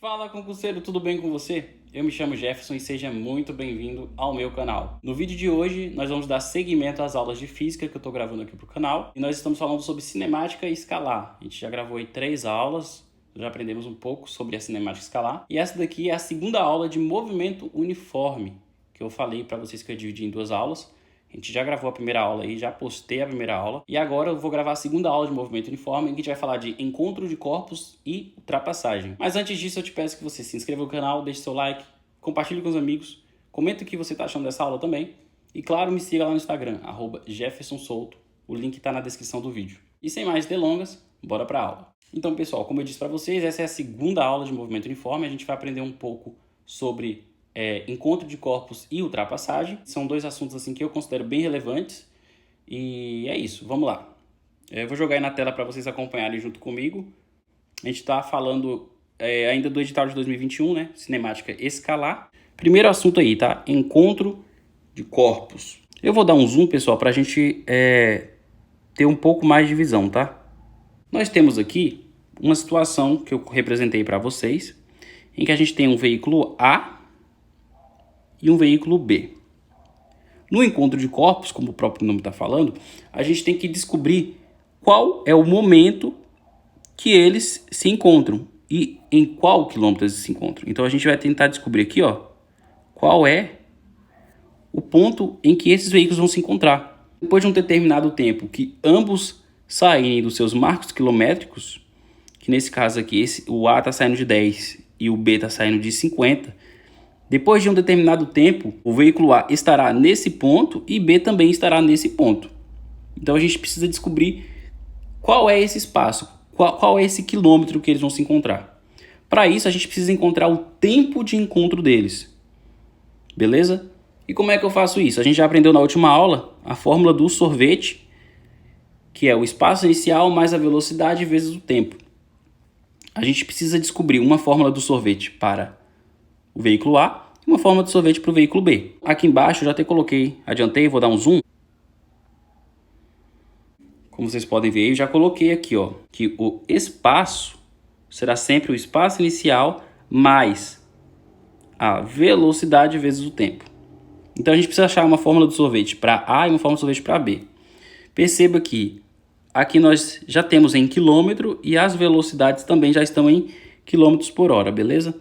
Fala concurseiro, tudo bem com você? Eu me chamo Jefferson e seja muito bem-vindo ao meu canal. No vídeo de hoje nós vamos dar seguimento às aulas de física que eu estou gravando aqui pro canal e nós estamos falando sobre cinemática e escalar. A gente já gravou aí 3 aulas, já aprendemos um pouco sobre a cinemática escalar e essa daqui é a segunda aula de movimento uniforme que eu falei para vocês que eu dividi em 2 aulas. A gente já gravou a primeira aula aí, já postei a primeira aula. E agora eu vou gravar a segunda aula de movimento uniforme, em que a gente vai falar de encontro de corpos e ultrapassagem. Mas antes disso, eu te peço que você se inscreva no canal, deixe seu like, compartilhe com os amigos, comenta o que você está achando dessa aula também. E claro, me siga lá no Instagram, @JeffersonSouto. O link está na descrição do vídeo. E sem mais delongas, bora para a aula. Então, pessoal, como eu disse para vocês, essa é a segunda aula de movimento uniforme. A gente vai aprender um pouco sobre encontro de corpos e ultrapassagem. São 2 assuntos assim que eu considero bem relevantes. E é isso, vamos lá. Eu vou jogar aí na tela para vocês acompanharem junto comigo. A gente está falando ainda do edital de 2021, né? Cinemática escalar. Primeiro assunto aí, tá? Encontro de corpos. Eu vou dar um zoom, pessoal, para a gente ter um pouco mais de visão, tá? Nós temos aqui uma situação que eu representei para vocês, em que a gente tem um veículo A e um veículo B. No encontro de corpos, como o próprio nome está falando, a gente tem que descobrir qual é o momento que eles se encontram e em qual quilômetro eles se encontram. Então a gente vai tentar descobrir aqui, ó, qual é o ponto em que esses veículos vão se encontrar. Depois de um determinado tempo que ambos saírem dos seus marcos quilométricos, que nesse caso aqui o A está saindo de 10 e o B está saindo de 50, depois de um determinado tempo, o veículo A estará nesse ponto e B também estará nesse ponto. Então a gente precisa descobrir qual é esse espaço, qual é esse quilômetro que eles vão se encontrar. Para isso a gente precisa encontrar o tempo de encontro deles. Beleza? E como é que eu faço isso? A gente já aprendeu na última aula a fórmula do sorvete, que é o espaço inicial mais a velocidade vezes o tempo. A gente precisa descobrir uma fórmula do sorvete para o veículo A e uma fórmula de sorvete para o veículo B. Aqui embaixo eu já até coloquei, adiantei, vou dar um zoom. Como vocês podem ver, eu já coloquei aqui, ó, que o espaço será sempre o espaço inicial mais a velocidade vezes o tempo. Então a gente precisa achar uma fórmula do sorvete para A e uma fórmula do sorvete para B. Perceba que aqui nós já temos em quilômetro e as velocidades também já estão em quilômetros por hora, beleza?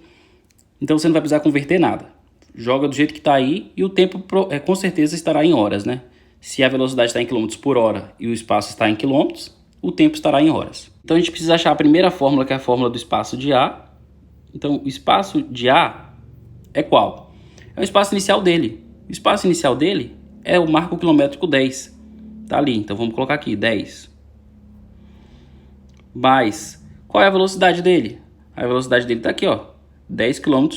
Então você não vai precisar converter nada. Joga do jeito que está aí e o tempo com certeza estará em horas, né? Se a velocidade está em quilômetros por hora e o espaço está em quilômetros, o tempo estará em horas. Então a gente precisa achar a primeira fórmula, que é a fórmula do espaço de A. Então o espaço de A é qual? É o espaço inicial dele. O espaço inicial dele é o marco quilométrico 10. Tá ali, então vamos colocar aqui 10. Mas qual é a velocidade dele? A velocidade dele está aqui, ó. 10 km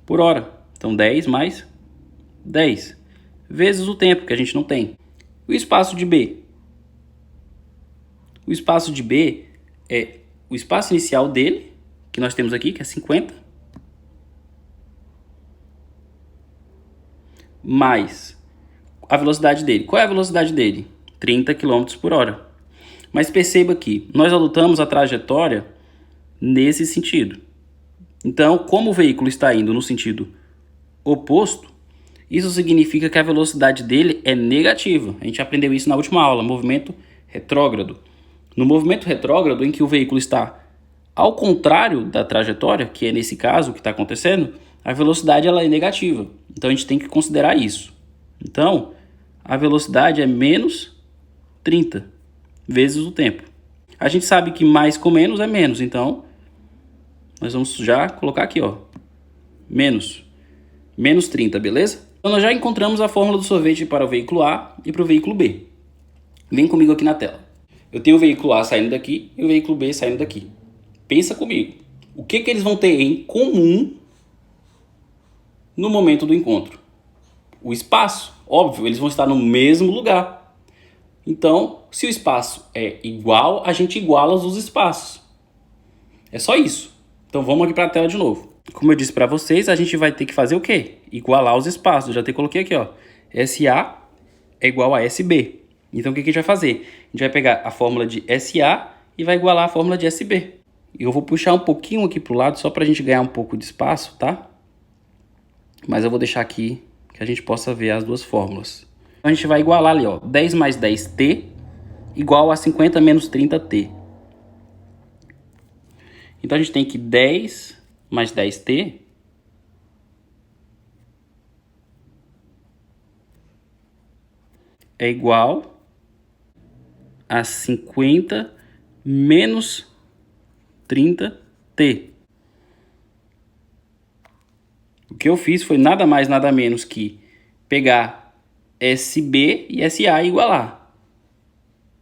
por hora. Então 10 mais 10 vezes o tempo que a gente não tem. O espaço de B. O espaço de B é o espaço inicial dele, que nós temos aqui, que é 50, mais a velocidade dele. Qual é a velocidade dele? 30 km por hora. Mas perceba que nós adotamos a trajetória nesse sentido. Então, como o veículo está indo no sentido oposto, isso significa que a velocidade dele é negativa. A gente aprendeu isso na última aula, movimento retrógrado. No movimento retrógrado, em que o veículo está ao contrário da trajetória, que é nesse caso o que está acontecendo, a velocidade ela é negativa. Então, a gente tem que considerar isso. Então, a velocidade é menos 30 vezes o tempo. A gente sabe que mais com menos é menos, então nós vamos já colocar aqui, ó, menos 30, beleza? Então nós já encontramos a fórmula do sorvete para o veículo A e para o veículo B. Vem comigo aqui na tela. Eu tenho o veículo A saindo daqui e o veículo B saindo daqui. Pensa comigo. O que eles vão ter em comum no momento do encontro? O espaço. Óbvio, eles vão estar no mesmo lugar. Então, se o espaço é igual, a gente iguala os espaços. É só isso. Então vamos aqui para a tela de novo. Como eu disse para vocês, a gente vai ter que fazer o quê? Igualar os espaços. Eu já até coloquei aqui, ó. SA é igual a SB. Então o que a gente vai fazer? A gente vai pegar a fórmula de SA e vai igualar a fórmula de SB. E eu vou puxar um pouquinho aqui pro lado só pra gente ganhar um pouco de espaço, tá? Mas eu vou deixar aqui que a gente possa ver as duas fórmulas. Então a gente vai igualar ali, ó, 10 mais 10t igual a 50 menos 30t. Então a gente tem que 10 mais 10t é igual a 50 menos 30t. O que eu fiz foi nada mais, nada menos que pegar SB e SA e igualar.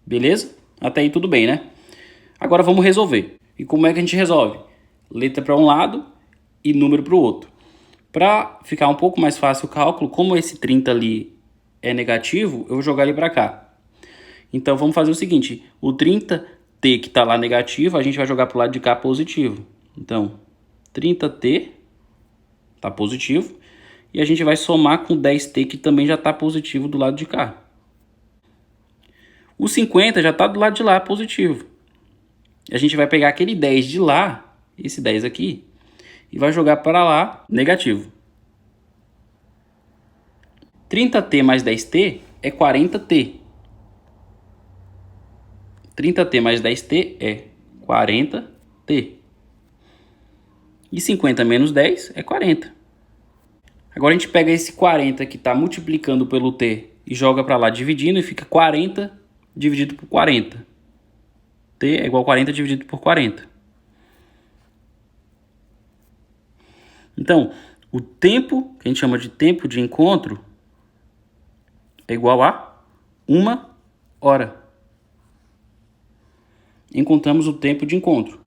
Beleza? Até aí tudo bem, né? Agora vamos resolver. E como é que a gente resolve? Letra para um lado e número para o outro. Para ficar um pouco mais fácil o cálculo, como esse 30 ali é negativo, eu vou jogar ele para cá. Então vamos fazer o seguinte, o 30t que está lá negativo, a gente vai jogar para o lado de cá positivo. Então 30t está positivo e a gente vai somar com 10t que também já está positivo do lado de cá. O 50 já está do lado de lá positivo. A gente vai pegar aquele 10 de lá, esse 10 aqui, e vai jogar para lá negativo. 30t mais 10t é 40t. 30t mais 10t é 40t. E 50 menos 10 é 40. Agora a gente pega esse 40 que está multiplicando pelo t e joga para lá dividindo e fica 40 dividido por 40. T é igual a 40 dividido por 40. Então, o tempo, que a gente chama de tempo de encontro, é igual a 1 hora. Encontramos o tempo de encontro.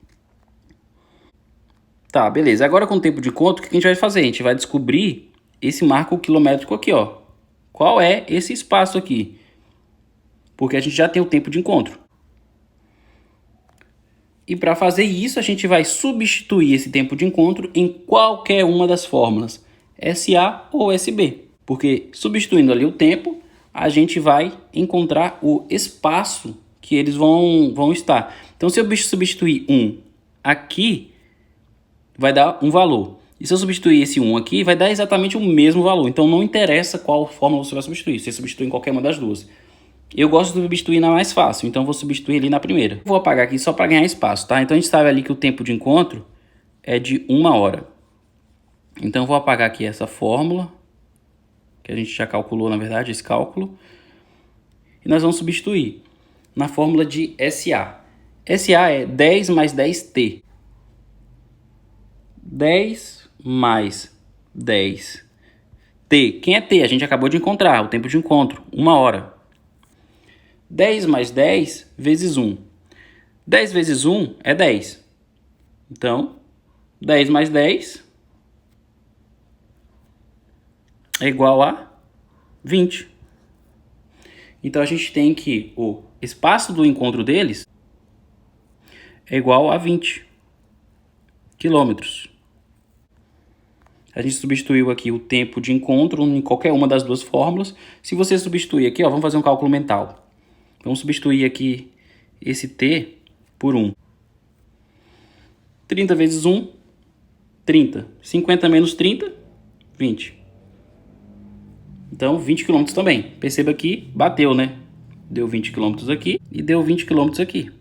Tá, beleza. Agora com o tempo de encontro, o que a gente vai fazer? A gente vai descobrir esse marco quilométrico aqui, ó. Qual é esse espaço aqui? Porque a gente já tem o tempo de encontro. E para fazer isso, a gente vai substituir esse tempo de encontro em qualquer uma das fórmulas, SA ou SB. Porque substituindo ali o tempo, a gente vai encontrar o espaço que eles vão estar. Então, se eu substituir 1 aqui, vai dar um valor. E se eu substituir esse 1 aqui, vai dar exatamente o mesmo valor. Então, não interessa qual fórmula você vai substituir. Você substitui em qualquer uma das duas. Eu gosto de substituir na mais fácil, então vou substituir ali na primeira. Vou apagar aqui só para ganhar espaço, tá? Então a gente sabe ali que o tempo de encontro é de 1 hora. Então vou apagar aqui essa fórmula, que a gente já calculou, na verdade, esse cálculo. E nós vamos substituir na fórmula de SA. SA é 10 mais 10t. 10 mais 10t. Quem é t? A gente acabou de encontrar, o tempo de encontro, 1 hora. 10 mais 10 vezes 1. 10 vezes 1 é 10. Então, 10 mais 10 é igual a 20. Então, a gente tem que o espaço do encontro deles é igual a 20 quilômetros. A gente substituiu aqui o tempo de encontro em qualquer uma das duas fórmulas. Se você substituir aqui, ó, vamos fazer um cálculo mental. Vamos substituir aqui esse t por 1. 30 vezes 1, 30. 50 menos 30, 20. Então, 20 km também. Perceba que bateu, né? Deu 20 km aqui e deu 20 km aqui.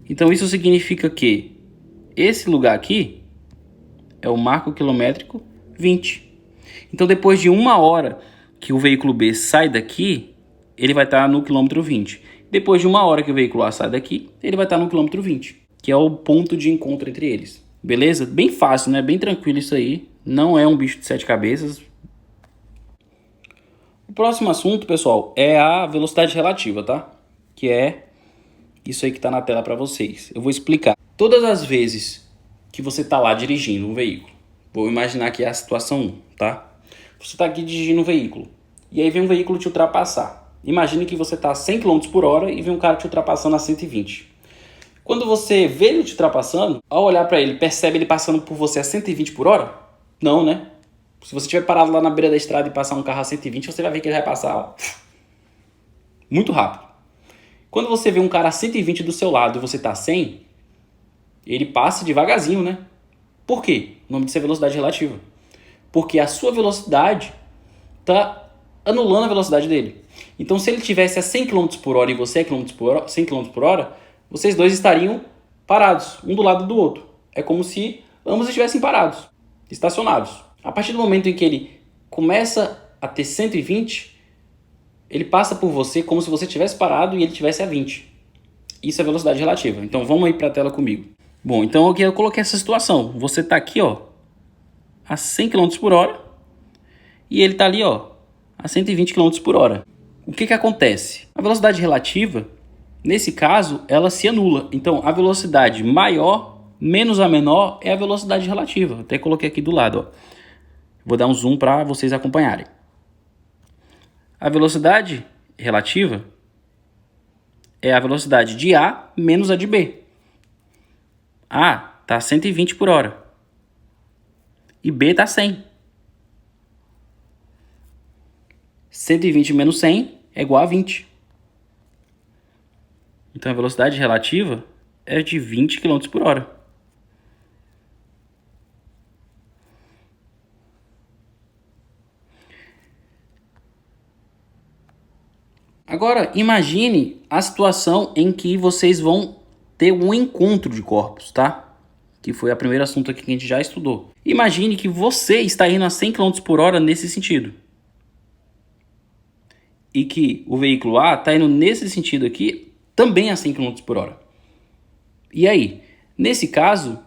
Então, isso significa que esse lugar aqui é o marco quilométrico 20. Então, depois de 1 hora que o veículo B sai daqui, ele vai estar no quilômetro 20. Depois de 1 hora que o veículo A sai daqui, ele vai estar no quilômetro 20, que é o ponto de encontro entre eles. Beleza? Bem fácil, né? Bem tranquilo isso aí. Não é um bicho de 7 cabeças. O próximo assunto, pessoal, é a velocidade relativa, tá? Que é isso aí que está na tela para vocês. Eu vou explicar. Todas as vezes que você está lá dirigindo um veículo, vou imaginar que é a situação 1, tá? Você está aqui dirigindo um veículo, e aí vem um veículo te ultrapassar. Imagine que você está a 100 km por hora e vem um cara te ultrapassando a 120. Quando você vê ele te ultrapassando, ao olhar para ele, percebe ele passando por você a 120 por hora? Não, né? Se você estiver parado lá na beira da estrada e passar um carro a 120, você vai ver que ele vai passar, ó, muito rápido. Quando você vê um cara a 120 do seu lado e você está a 100, ele passa devagarzinho, né? Por quê? O nome disso é velocidade relativa. Porque a sua velocidade está anulando a velocidade dele. Então, se ele tivesse a 100 km por hora e você a 100 km por hora, vocês dois estariam parados, um do lado do outro. É como se ambos estivessem parados, estacionados. A partir do momento em que ele começa a ter 120, ele passa por você como se você tivesse parado e ele tivesse a 20. Isso é velocidade relativa. Então, vamos aí para a tela comigo. Bom, então aqui eu coloquei essa situação. Você está aqui, ó, a 100 km por hora e ele está ali, ó, a 120 km por hora. O que acontece? A velocidade relativa, nesse caso, ela se anula. Então, a velocidade maior menos a menor é a velocidade relativa. Até coloquei aqui do lado, ó. Vou dar um zoom para vocês acompanharem. A velocidade relativa é a velocidade de A menos a de B. A está a 120 por hora e B está a 100. 120 menos 100 é igual a 20. Então a velocidade relativa é de 20 km por hora. Agora, imagine a situação em que vocês vão ter um encontro de corpos, tá? Que foi o primeiro assunto aqui que a gente já estudou. Imagine que você está indo a 100 km por hora nesse sentido. E que o veículo A está indo nesse sentido aqui também a 100 km por hora. E aí? Nesse caso,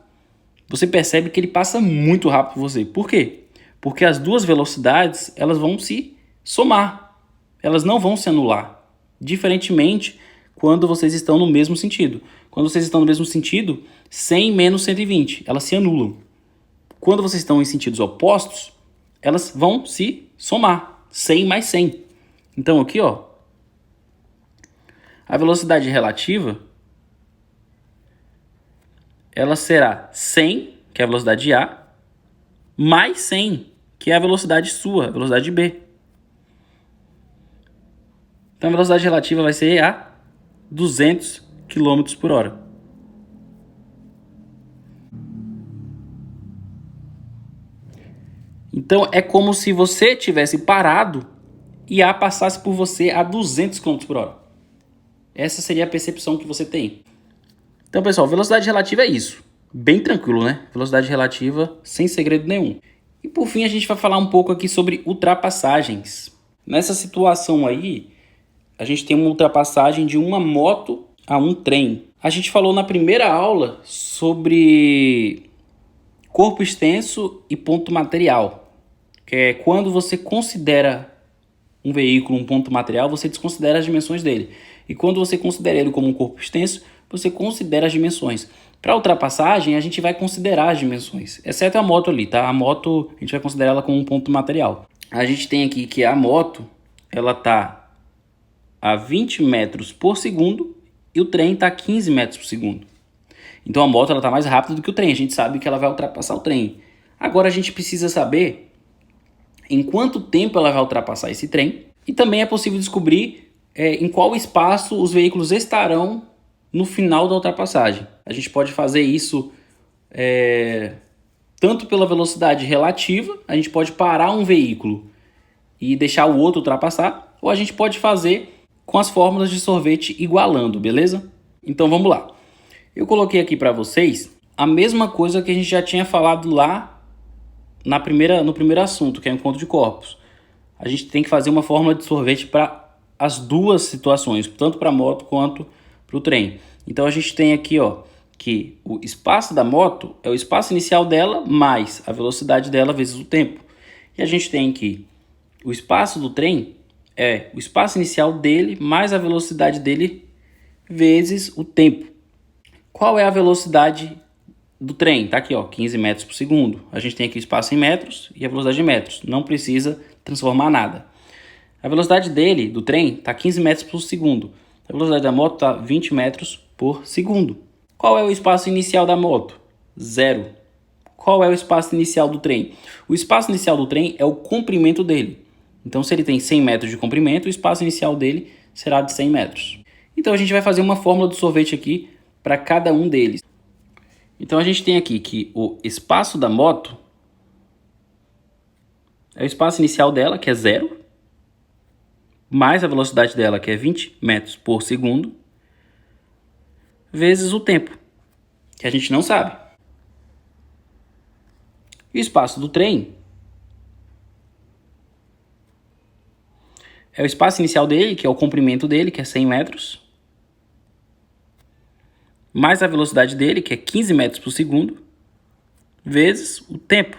você percebe que ele passa muito rápido por você. Por quê? Porque as duas velocidades elas vão se somar. Elas não vão se anular. Diferentemente quando vocês estão no mesmo sentido. Quando vocês estão no mesmo sentido, 100 menos 120, elas se anulam. Quando vocês estão em sentidos opostos, elas vão se somar. 100 mais 100. Então aqui, ó, a velocidade relativa, ela será 100, que é a velocidade de A, mais 100, que é a velocidade sua, a velocidade de B. Então a velocidade relativa vai ser a 200 km por hora. Então é como se você tivesse parado e A passasse por você a 200 km por hora. Essa seria a percepção que você tem. Então, pessoal, velocidade relativa é isso. Bem tranquilo, né? Velocidade relativa sem segredo nenhum. E por fim, a gente vai falar um pouco aqui sobre ultrapassagens. Nessa situação aí, a gente tem uma ultrapassagem de uma moto a um trem. A gente falou na primeira aula sobre corpo extenso e ponto material. Que é quando você considera um veículo um ponto material, você desconsidera as dimensões dele. E quando você considera ele como um corpo extenso, você considera as dimensões. Para ultrapassagem, a gente vai considerar as dimensões, exceto a moto ali, tá? A moto, a gente vai considerar ela como um ponto material. A gente tem aqui que a moto, ela tá a 20 metros por segundo e o trem tá a 15 metros por segundo. Então a moto ela tá mais rápida do que o trem, a gente sabe que ela vai ultrapassar o trem. Agora a gente precisa saber em quanto tempo ela vai ultrapassar esse trem e também é possível descobrir em qual espaço os veículos estarão no final da ultrapassagem. A gente pode fazer isso tanto pela velocidade relativa, a gente pode parar um veículo e deixar o outro ultrapassar, ou a gente pode fazer com as fórmulas de sorvete igualando, beleza? Então vamos lá. Eu coloquei aqui para vocês a mesma coisa que a gente já tinha falado lá no primeiro assunto, que é o encontro de corpos. A gente tem que fazer uma fórmula de sorvete para as duas situações, tanto para a moto quanto para o trem. Então a gente tem aqui, ó, que o espaço da moto é o espaço inicial dela mais a velocidade dela vezes o tempo. E a gente tem que o espaço do trem é o espaço inicial dele mais a velocidade dele vezes o tempo. Qual é a velocidade do trem? Tá aqui, ó, 15 metros por segundo. A gente tem aqui o espaço em metros e a velocidade em metros. Não precisa transformar nada. A velocidade dele, do trem, tá 15 metros por segundo. A velocidade da moto tá 20 metros por segundo. Qual é o espaço inicial da moto? 0. Qual é o espaço inicial do trem? O espaço inicial do trem é o comprimento dele. Então, se ele tem 100 metros de comprimento, o espaço inicial dele será de 100 metros. Então, a gente vai fazer uma fórmula do sorvete aqui para cada um deles. Então a gente tem aqui que o espaço da moto é o espaço inicial dela, que é 0, mais a velocidade dela, que é 20 metros por segundo, vezes o tempo, que a gente não sabe. E o espaço do trem é o espaço inicial dele, que é o comprimento dele, que é 100 metros, mais a velocidade dele, que é 15 metros por segundo, vezes o tempo.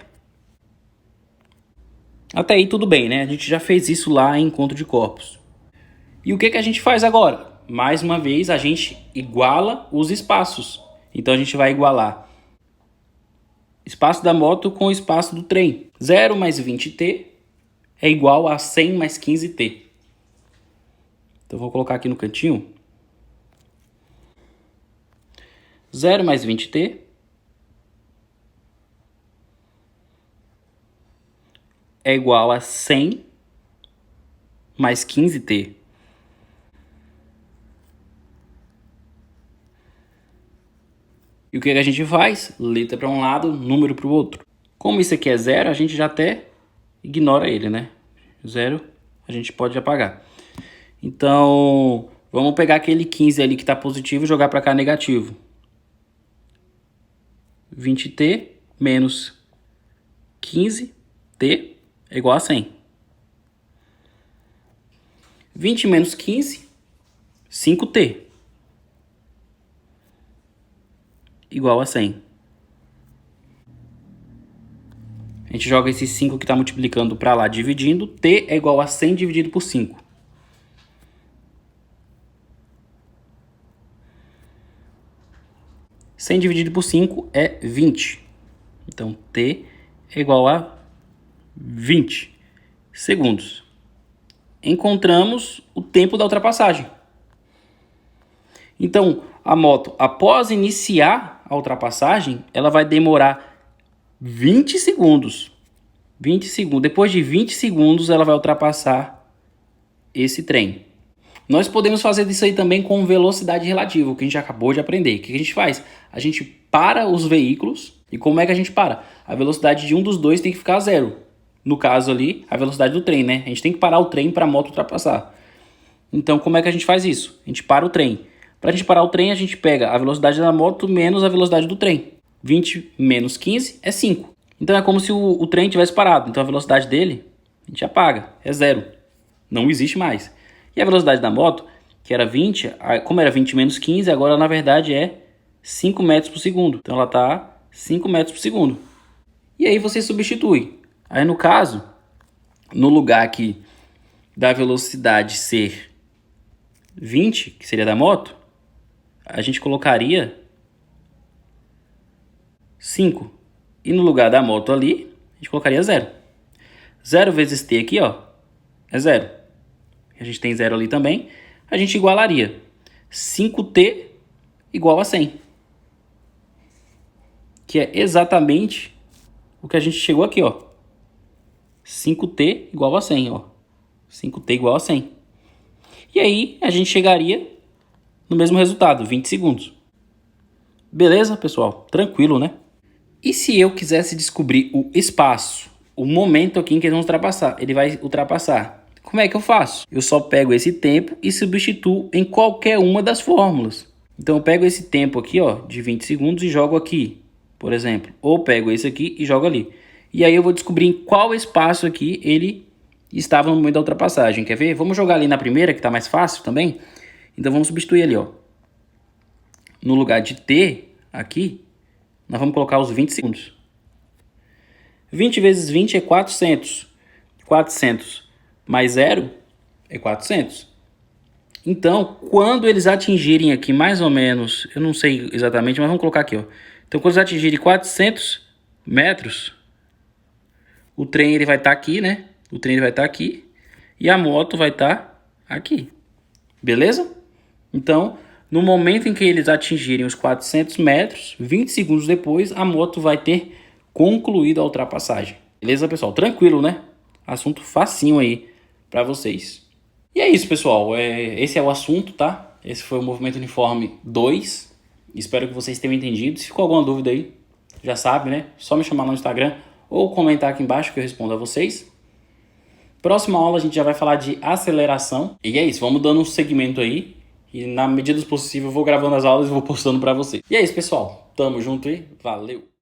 Até aí tudo bem, né? A gente já fez isso lá em encontro de corpos. E o que a gente faz agora? Mais uma vez, a gente iguala os espaços. Então a gente vai igualar espaço da moto com o espaço do trem. 0 mais 20t é igual a 100 mais 15t. Então vou colocar aqui no cantinho. 0 mais 20t é igual a 100 mais 15t. E o que a gente faz? Letra para um lado, número para o outro. Como isso aqui é 0, a gente já até ignora ele, né? 0 a gente pode apagar. Então, vamos pegar aquele 15 ali que está positivo e jogar para cá negativo. 20t menos 15t é igual a 100. 20 menos 15, 5t. Igual a 100. A gente joga esse 5 que está multiplicando para lá, dividindo. T é igual a 100 dividido por 5. Cem dividido por 5 é 20. Então, T é igual a 20 segundos. Encontramos o tempo da ultrapassagem. Então, a moto, após iniciar a ultrapassagem, ela vai demorar 20 segundos. 20 segundos. Depois de 20 segundos, ela vai ultrapassar esse trem. Nós podemos fazer isso aí também com velocidade relativa, o que a gente acabou de aprender. O que a gente faz? A gente para os veículos. E como é que a gente para? A velocidade de um dos dois tem que ficar 0. No caso ali, a velocidade do trem, né? A gente tem que parar o trem para a moto ultrapassar. Então, como é que a gente faz isso? A gente para o trem. Para a gente parar o trem, a gente pega a velocidade da moto menos a velocidade do trem. 20 menos 15 é 5. Então, é como se o trem tivesse parado. Então, a velocidade dele, a gente apaga. É 0. Não existe mais. E a velocidade da moto, que era 20, como era 20 menos 15, agora, na verdade, é 5 metros por segundo. Então, ela está 5 metros por segundo. E aí, você substitui. Aí, no caso, no lugar aqui da velocidade ser 20, que seria da moto, a gente colocaria 5. E no lugar da moto ali, a gente colocaria 0. 0 vezes t aqui, ó, é 0. A gente tem 0 ali também. A gente igualaria 5t igual a 100. Que é exatamente o que a gente chegou aqui, ó. 5t igual a 100, ó. 5t igual a 100. E aí, a gente chegaria no mesmo resultado, 20 segundos. Beleza, pessoal? Tranquilo, né? E se eu quisesse descobrir o espaço, o momento aqui em que ele vai ultrapassar? Como é que eu faço? Eu só pego esse tempo e substituo em qualquer uma das fórmulas. Então, eu pego esse tempo aqui, ó, de 20 segundos e jogo aqui, por exemplo. Ou pego esse aqui e jogo ali. E aí eu vou descobrir em qual espaço aqui ele estava no momento da ultrapassagem. Quer ver? Vamos jogar ali na primeira, que está mais fácil também. Então, vamos substituir ali, ó. No lugar de t, aqui, nós vamos colocar os 20 segundos. 20 vezes 20 é 400. 400 mais 0 é 400. Então, quando eles atingirem aqui mais ou menos, eu não sei exatamente, mas vamos colocar aqui, ó. Então, quando eles atingirem 400 metros, o trem ele vai estar aqui, né? O trem ele vai estar aqui e a moto vai estar aqui. Beleza? Então, no momento em que eles atingirem os 400 metros, 20 segundos depois, a moto vai ter concluído a ultrapassagem. Beleza, pessoal? Tranquilo, né? Assunto facinho aí para vocês. E é isso, pessoal. Esse é o assunto, tá? Esse foi o Movimento Uniforme 2. Espero que vocês tenham entendido. Se ficou alguma dúvida aí, já sabe, né? Só me chamar no Instagram ou comentar aqui embaixo que eu respondo a vocês. Próxima aula a gente já vai falar de aceleração. E é isso, vamos dando um segmento aí. E na medida do possível eu vou gravando as aulas e vou postando pra vocês. E é isso, pessoal. Tamo junto e valeu!